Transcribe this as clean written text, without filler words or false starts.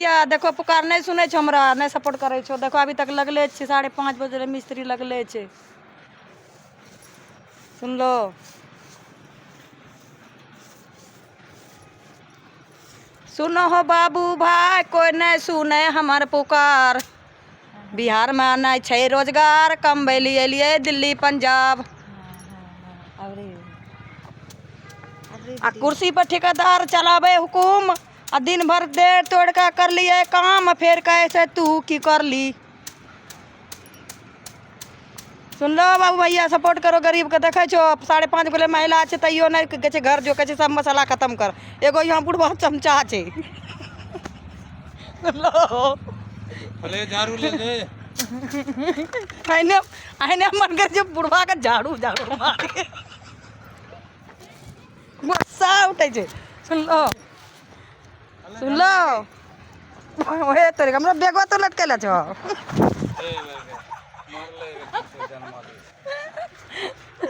क्या देखो पुकार नहीं सुने छो, हमरा नहीं सपोर्ट करे छो। देखो अभी तक लगले छे 5:30 बजे मिस्त्री लगले छे। सुन लो सुनो हो बाबू भाई, कोई नहीं सुने हमार पुकार। बिहार में नहीं छे रोजगार, कम बैली एलिए दिल्ली पंजाब। आ कुर्सी पर ठेकेदार चलावे हुकुम, आ दिन भर देर तोड़ का कर लिए काम, फिर कैसे तू की कर ली। सुन लो बाबू भैया, सपोर्ट करो गरीब के। देखे छो 5:30 बजे महिला छे तैयो नहीं कहे छे घर जो, कहे सब मसाला खत्म कर। एगो यहाँ बुढ़वा चमचा छे। सुन लो भले झाड़ू ले दे। आइने मन कर जो बुढ़वा का झाड़ू झाड़ू मारे गुस्सा उठे छे। सुन लो ओहे तोरे हमरा बेगवा तो लटकेला छो।